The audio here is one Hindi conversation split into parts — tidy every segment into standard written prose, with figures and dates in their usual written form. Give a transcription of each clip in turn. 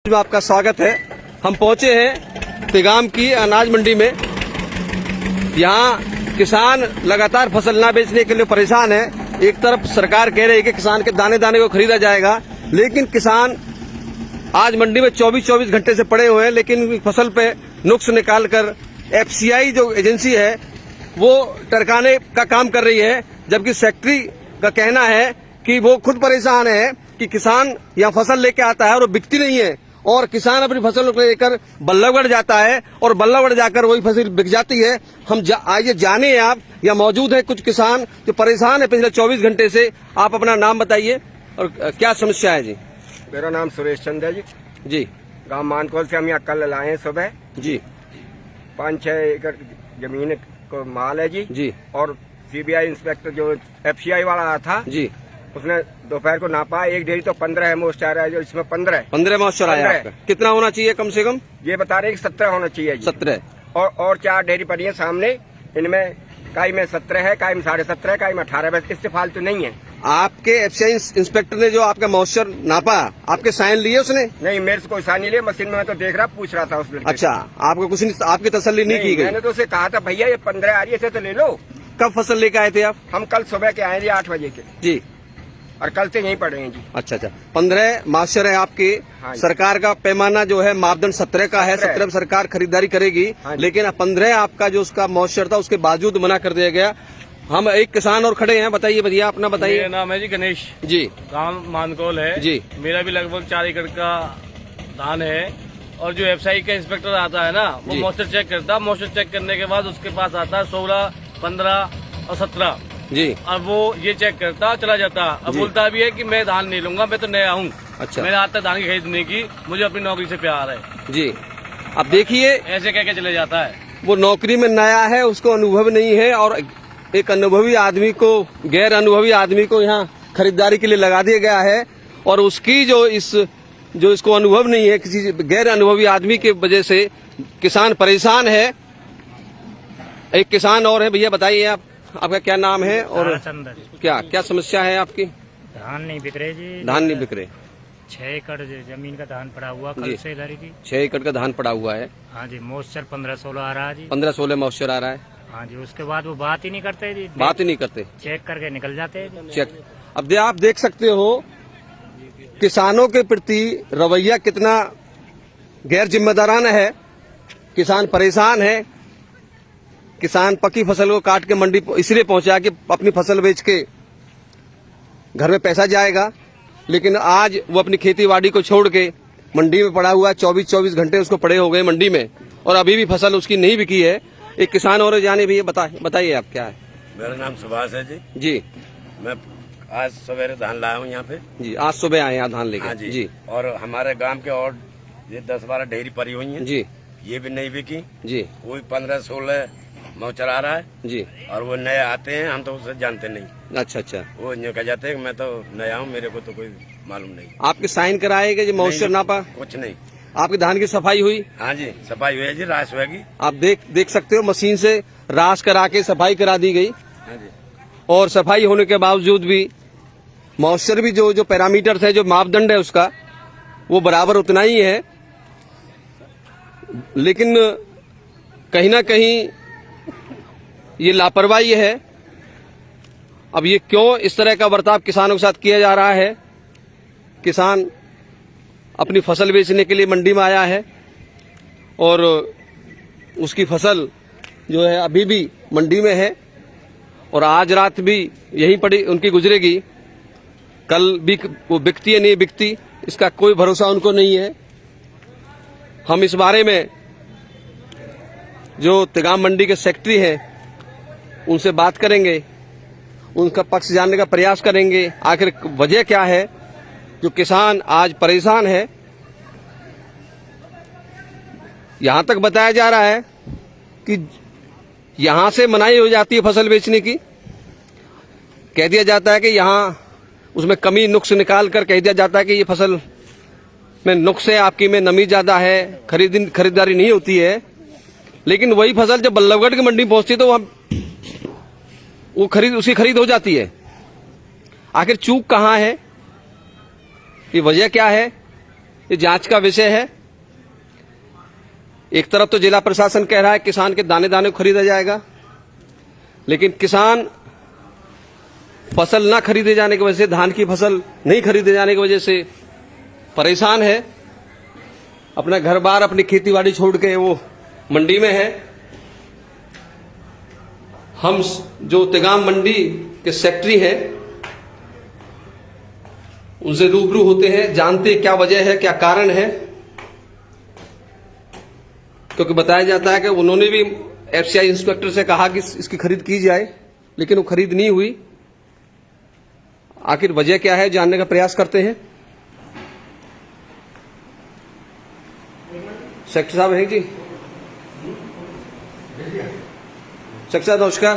में आपका स्वागत है। हम पहुंचे हैं तिगाम की अनाज मंडी में। यहाँ किसान लगातार फसल ना बेचने के लिए परेशान है। एक तरफ सरकार कह रही है कि किसान के दाने दाने को खरीदा जाएगा, लेकिन किसान आज मंडी में 24 घंटे से पड़े हुए हैं, लेकिन फसल पे नुक्स निकालकर एफसीआई जो एजेंसी है वो टरकाने का काम कर रही है, जबकि सेक्रेटरी का कहना है कि वो खुद परेशान है कि किसान यहाँ फसल लेके आता है और वो बिकती नहीं है, और किसान अपनी फसल को लेकर बल्लभगढ़ जाता है और बल्लभगढ़ जाकर वही फसल बिक जाती है। हम आइए जाने आप यहाँ मौजूद है कुछ किसान जो परेशान है पिछले 24 घंटे से। आप अपना नाम बताइए और क्या समस्या है जी? मेरा नाम सुरेश चंद्र है जी। गांव मानकोल से हम यहाँ कल लाए हैं सुबह जी। 5-6 एकड़ जमीन को माल है जी। और सीबीआई इंस्पेक्टर जो एफसीआई वाला आया था जी, उसने दोपहर को नापा। एक ढेरी तो 15 है, मोस्टर है जो इसमें 15 मॉइस्चर आया आपका। कितना होना चाहिए कम से कम? ये बता रहे हैं कि 17 होना चाहिए जी। 17 और 4 ढेरी पड़ी है सामने, इनमें काई में 17 है, काई में 17.5 है, काई में 18 है, बस इससे फालतू नहीं है। आपके एफसीआई इंस्पेक्टर ने जो आपका मॉइस्चर नापा, आपके साइन लिए उसने? नहीं, मेरे से कोई साइन नहीं लिया। मशीन में मैं तो देख रहा, पूछ रहा था उस लड़के। अच्छा, आपको कुछ नहीं, आपकी तसल्ली नहीं की गई? मैंने तो उसे कहा था भैया ये 15 आ रही है, इसे तो ले लो। कब फसल लेकर आए थे आप? हम कल सुबह के आए जी 8 बजे के जी। और कल से यहीं पड़े हैं जी। अच्छा, 15 मॉइस्चर है आपके। हाँ, सरकार का पैमाना जो है मापदंड 17 का है। 17 सरकार खरीदारी करेगी, लेकिन 15 आपका जो उसका मॉइस्चर था उसके बावजूद मना कर दिया गया। हम एक किसान और खड़े हैं, बताइए भैया अपना बताइए। मेरा नाम है जी गणेश जी। गांव मानकोल है जी। मेरा भी लगभग 4 एकड़ का धान है। और जो एफसीआई का इंस्पेक्टर आता है ना, वो मॉइस्चर चेक करता है। मॉइस्चर चेक करने के बाद उसके पास आता है 16, 15 और 17 जी। अब वो ये चेक करता चला जाता। अब बोलता भी है कि मैं धान नहीं लूंगा, मैं तो नया हूँ। अच्छा। मैंने आज तक धान की खरीद नहीं की, मुझे अपनी नौकरी से प्यार है जी। अब देखिए, ऐसे कह के चले जाता है। वो नौकरी में नया है, उसको अनुभव नहीं है, और एक अनुभवी आदमी को, गैर अनुभवी आदमी को यहाँ खरीदारी के लिए लगा दिया गया है। और उसकी जो इसको अनुभव नहीं है, किसी गैर अनुभवी आदमी की वजह से किसान परेशान है। एक किसान और है, भैया बताइए आपका क्या नाम है और क्या समस्या है आपकी? धान नहीं बिक रहे जी। धान नहीं बिक रहे? 6 एकड़ जमीन का धान पड़ा हुआ कल से इधर ही। 6 एकड़ का धान पड़ा हुआ है। हाँ जी। मॉइस्चर 15-16 आ रहा है जी। 15-16 मॉइस्चर आ रहा है। हाँ जी। उसके बाद वो बात ही नहीं करते जी। बात ही नहीं करते, चेक करके निकल जाते हैं। चेक। अब आप देख सकते हो किसानों के प्रति रवैया कितना गैर जिम्मेदाराना है। किसान परेशान है। किसान पकी फसल को काट के मंडी इसलिए पहुंचा कि अपनी फसल बेच के घर में पैसा जाएगा, लेकिन आज वो अपनी खेती बाड़ी को छोड़ के मंडी में पड़ा हुआ है। 24 घंटे उसको पड़े हो गए मंडी में, और अभी भी फसल उसकी नहीं बिकी है। एक किसान और जाने भी बताइए आप क्या है? मेरा नाम सुभाष है जी। जी। मैं आज सवेरे धान लाया हूँ यहाँ पे जी। आज सुबह आए यहाँ धान लेके? हाँ जी। और हमारे गांव के और ये 10-12 ढेरी पड़ी हुई हैं जी। ये भी नहीं बिकी जी। कोई 15-16 मौचर आ रहा है जी। और वो नए आते हैं, हम तो उसे जानते नहीं। अच्छा। वो यूँ कह जाते हैं कि मैं तो नया हूँ, मेरे को तो कोई मालूम नहीं। आपके साइन कराएगा जी मॉइस्चर नापा? कुछ नहीं। आपकी धान की सफाई हुई? हाँ जी, सफाई हुई है जी, राश हुएगी। आप देख सकते हो, मशीन से राश करा के सफाई करा दी गई। हाँ जी। और सफाई होने के बावजूद भी मॉइस्चर भी जो पैरामीटर है, जो मापदंड है उसका, वो बराबर उतना ही है। लेकिन कहीं ना कहीं ये लापरवाही है। अब ये क्यों इस तरह का बर्ताव किसानों के साथ किया जा रहा है? किसान अपनी फसल बेचने के लिए मंडी में आया है और उसकी फसल जो है अभी भी मंडी में है, और आज रात भी यहीं पड़ी उनकी गुजरेगी। कल भी वो बिकती है नहीं बिकती, इसका कोई भरोसा उनको नहीं है। हम इस बारे में जो तिगाम मंडी के सेक्रेटरी हैं उनसे बात करेंगे, उनका पक्ष जानने का प्रयास करेंगे, आखिर वजह क्या है जो किसान आज परेशान है। यहां तक बताया जा रहा है कि यहां से मनाही हो जाती है फसल बेचने की। कह दिया जाता है कि यहां उसमें कमी नुक्स निकाल कर कह दिया जाता है कि ये फसल में नुक्स है, आपकी में नमी ज्यादा है, खरीदारी नहीं होती है। लेकिन वही फसल जब बल्लभगढ़ की मंडी पहुंचती है तो उसकी खरीद हो जाती है। आखिर चूक कहां है? ये वजह क्या है? ये जांच का विषय है। एक तरफ तो जिला प्रशासन कह रहा है किसान के दाने दाने को खरीदा जाएगा, लेकिन किसान फसल ना खरीदे जाने की वजह से, धान की फसल नहीं खरीदे जाने की वजह से परेशान है। अपना घर बार, अपनी खेतीबाड़ी छोड़ के वो मंडी में है। हम जो तिगाम मंडी के सेक्रेटरी हैं उनसे रूबरू होते हैं, जानते हैं क्या वजह है, क्या कारण है। क्योंकि बताया जाता है कि उन्होंने भी एफसीआई इंस्पेक्टर से कहा कि इसकी खरीद की जाए, लेकिन वो खरीद नहीं हुई। आखिर वजह क्या है, जानने का प्रयास करते हैं। सेक्रेटरी साहब हैं जी? सेक्रेटरी साहब नमस्कार।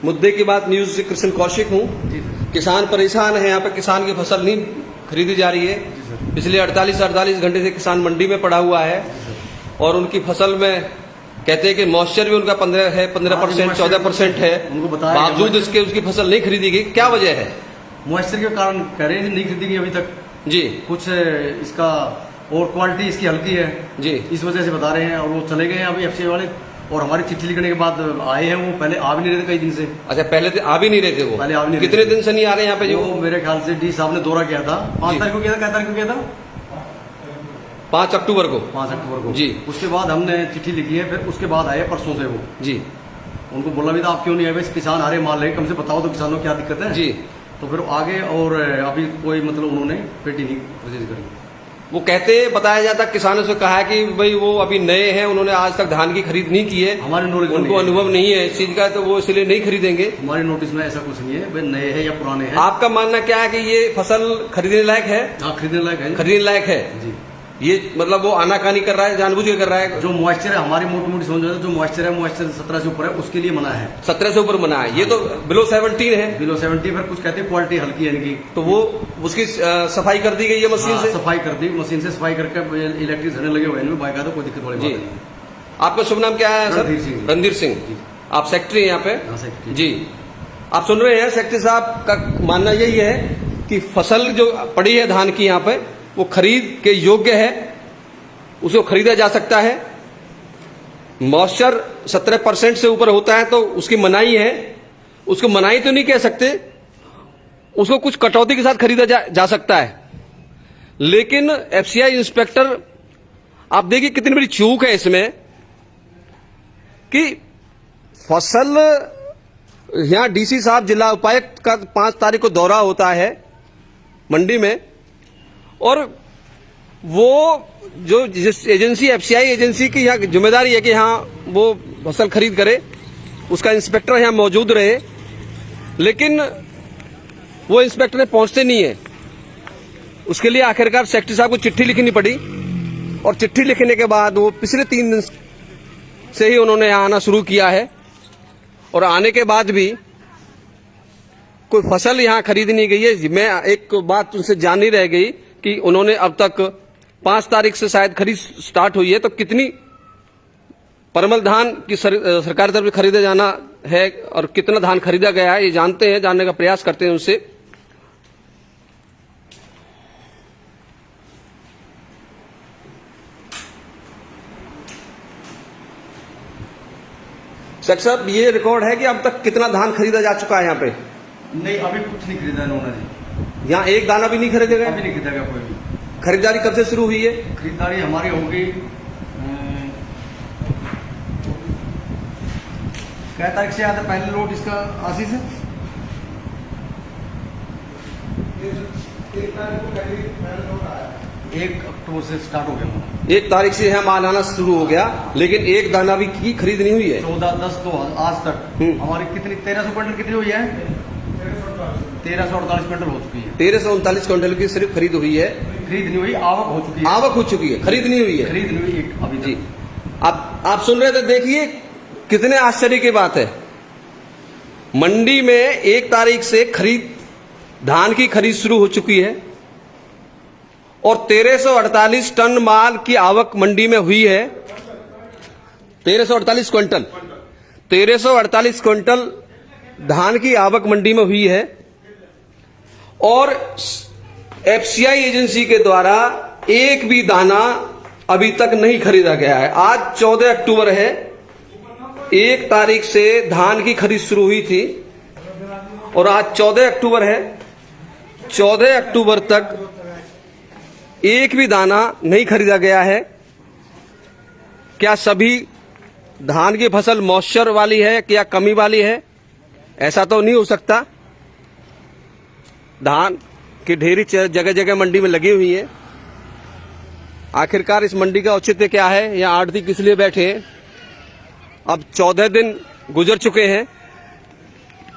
मुद्दे की बात न्यूज से कृष्ण कौशिक हूं। किसान परेशान है, यहाँ पे किसान की फसल नहीं खरीदी जा रही है। पिछले 48 घंटे से किसान मंडी में पड़ा हुआ है और उनकी फसल में कहते हैं कि मॉइस्चर भी उनका 15% 14% है, बावजूद इसके उसकी फसल नहीं खरीदी गई। क्या वजह है? मॉइस्चर के कारण कह रहे हैं नहीं खरीदी गई अभी तक जी। कुछ इसका और क्वालिटी इसकी हल्की है जी, इस वजह से बता रहे हैं। और वो चले गए हैं अभी एफसीआई वाले, और हमारी चिट्ठी लिखने के बाद आए हैं। वो पहले आ भी नहीं रहे थे कई दिन से। अच्छा, पहले आ भी नहीं रहे थे वो? पहले आ भी नहीं। कितने दिन से नहीं आ रहे यहाँ पे? जो वो मेरे ख्याल से डी साहब ने दौरा किया था 5 तारीख को किया था। क्या तारीख को किया था? 5 अक्टूबर को। 5 अक्टूबर को जी। उसके बाद हमने चिट्ठी लिखी है, फिर उसके बाद आए परसों से वो जी। उनको बोला भी था आप क्यों नहीं आए, किसान आ रहे माल रहे, कम से बताओ तो किसानों को क्या दिक्कत है जी। तो फिर आगे, और अभी कोई मतलब उन्होंने पेटी नहीं परचेज करी। वो कहते, बताया जाता किसानों से कहा है कि भाई वो अभी नए हैं, उन्होंने आज तक धान की खरीद नहीं की है, हमारे नॉलेज में उनको अनुभव नहीं है इस चीज का, तो वो इसलिए नहीं खरीदेंगे। हमारे नोटिस में ऐसा कुछ नहीं है, वे नए हैं या पुराने हैं। आपका मानना क्या है कि ये फसल खरीदने लायक है? हाँ, खरीदने लायक है। खरीदने लायक है जी। ये मतलब वो आनाकानी कर रहा है, जानबूझ के कर रहा है? जो मॉइस्चर है, हमारी मोटी मोटी समझ जो मॉइस्चर है, मॉइस्चर 17 से ऊपर है, उसके लिए मना है। 17 से ऊपर मना है। ये तो बिलो 17 है। बिलो 70 पर कुछ कहते हैं क्वालिटी हल्की है इनकी, तो वो उसकी सफाई कर दी गई है मशीन से? सफाई कर दी, मशीन से सफाई करके इलेक्ट्रिक झड़ने लगे हुए हैं, बाइक कोई दिक्कत वाली बात नहीं है। आपका शुभ नाम क्या है सर? रणधीर सिंह। रणधीर सिंह, आप सेक्रेटरी हैं यहाँ पे? हाँ, सेक्रेटरी जी। आप सुन रहे हैं, सेक्रेटरी साहब का मानना यही है कि फसल जो पड़ी है धान की यहाँ पे, वो खरीद के योग्य है, उसको खरीदा जा सकता है। मॉइस्चर 17% से ऊपर होता है तो उसकी मनाही है। उसको मनाही तो नहीं कह सकते, उसको कुछ कटौती के साथ खरीदा जा सकता है। लेकिन एफसीआई इंस्पेक्टर, आप देखिए कितनी बड़ी चूक है इसमें कि फसल, यहां डीसी साहब, जिला उपायुक्त का 5 तारीख को दौरा होता है मंडी में, और वो जो जिस एजेंसी, एफसीआई एजेंसी की यहाँ जिम्मेदारी है कि यहाँ वो फसल खरीद करे, उसका इंस्पेक्टर यहाँ मौजूद रहे, लेकिन वो इंस्पेक्टर पहुंचते नहीं है। उसके लिए आखिरकार सेक्रेटरी साहब को चिट्ठी लिखनी पड़ी, और चिट्ठी लिखने के बाद वो पिछले 3 दिन से ही उन्होंने यहाँ आना शुरू किया है, और आने के बाद भी कोई फसल यहाँ खरीद नहीं गई है। मैं एक बात उनसे जाननी रह गई कि उन्होंने अब तक 5 तारीख से शायद खरीद स्टार्ट हुई है, तो कितनी परमल धान की सरकार तरफ से खरीदा जाना है और कितना धान खरीदा गया है, ये जानते हैं, जानने का प्रयास करते हैं उनसे। सेक्रेटरी साहब, ये रिकॉर्ड है कि अब तक कितना धान खरीदा जा चुका है यहाँ पे? नहीं, अभी कुछ नहीं खरीदा इन्होंने जी। यहाँ एक दाना भी नहीं खरीदा गया? अभी नहीं खरीदा गया कोई भी। खरीदारी कब से शुरू हुई है? खरीदारी हमारी होगी क्या तारीख से आता है पहले लोट इसका? 80 से 1 अक्टूबर से स्टार्ट हो गया। 1 तारीख से यहाँ माल आना शुरू हो गया, लेकिन एक दाना भी की खरीद नहीं हुई है। 14/10 आज तक हमारी कितनी 1300 क्विंटल कितनी हुई है? 1348 क्विंटल हो चुकी है। 1339 क्विंटल की सिर्फ खरीद हुई है, खरीद नहीं हुई, आवक हो चुकी है। आवक हो चुकी है, खरीद नहीं हुई है। खरीद नहीं हुई अभी जी। आप सुन रहे थे, देखिए कितने आश्चर्य की बात है। मंडी में 1 तारीख से धान की खरीद शुरू हो चुकी है, और 1348 टन माल की आवक मंडी में हुई है। 1348 क्विंटल, 1348 क्विंटल धान की आवक मंडी में हुई है, और एफसीआई एजेंसी के द्वारा एक भी दाना अभी तक नहीं खरीदा गया है। आज 14 अक्टूबर है, 1 तारीख से धान की खरीद शुरू हुई थी और आज 14 अक्टूबर है। 14 अक्टूबर तक एक भी दाना नहीं खरीदा गया है। क्या सभी धान की फसल मॉइस्चर वाली है क्या कमी वाली है? ऐसा तो नहीं हो सकता। धान की ढेरी जगह जगह मंडी में लगी हुई है। आखिरकार इस मंडी का औचित्य क्या है? यहाँ आढ़ती किस लिए बैठे हैं? अब 14 दिन गुजर चुके हैं।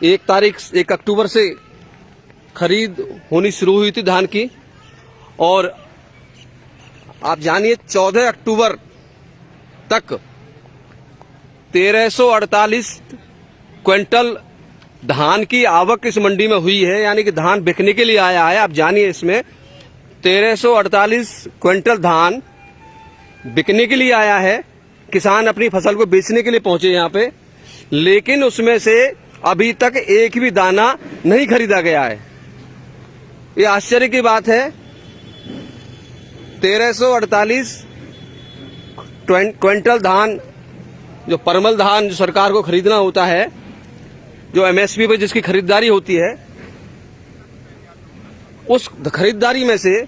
1 अक्टूबर से खरीद होनी शुरू हुई थी धान की और आप जानिए 14 अक्टूबर तक 1348 क्विंटल धान की आवक इस मंडी में हुई है, यानी कि धान बिकने के लिए आया है। आप जानिए इसमें 1348 क्विंटल धान बिकने के लिए आया है। किसान अपनी फसल को बेचने के लिए पहुंचे यहाँ पे, लेकिन उसमें से अभी तक एक भी दाना नहीं खरीदा गया है। ये आश्चर्य की बात है। 1348 क्विंटल धान, जो परमल धान जो सरकार को खरीदना होता है, जो एमएसपी पर जिसकी खरीदारी होती है, उस खरीदारी में से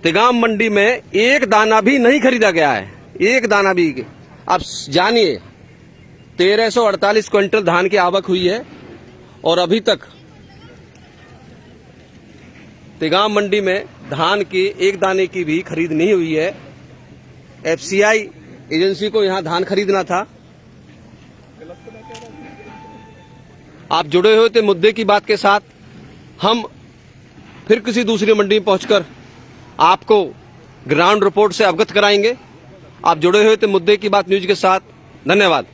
तिगाम मंडी में एक दाना भी नहीं खरीदा गया है। एक दाना भी। आप जानिए 1348 क्विंटल धान की आवक हुई है और अभी तक तिगाम मंडी में धान की एक दाने की भी खरीद नहीं हुई है। एफसीआई एजेंसी को यहां धान खरीदना था। आप जुड़े हुए थे मुद्दे की बात के साथ। हम फिर किसी दूसरी मंडी में पहुंचकर आपको ग्राउंड रिपोर्ट से अवगत कराएंगे। आप जुड़े हुए थे मुद्दे की बात न्यूज के साथ। धन्यवाद।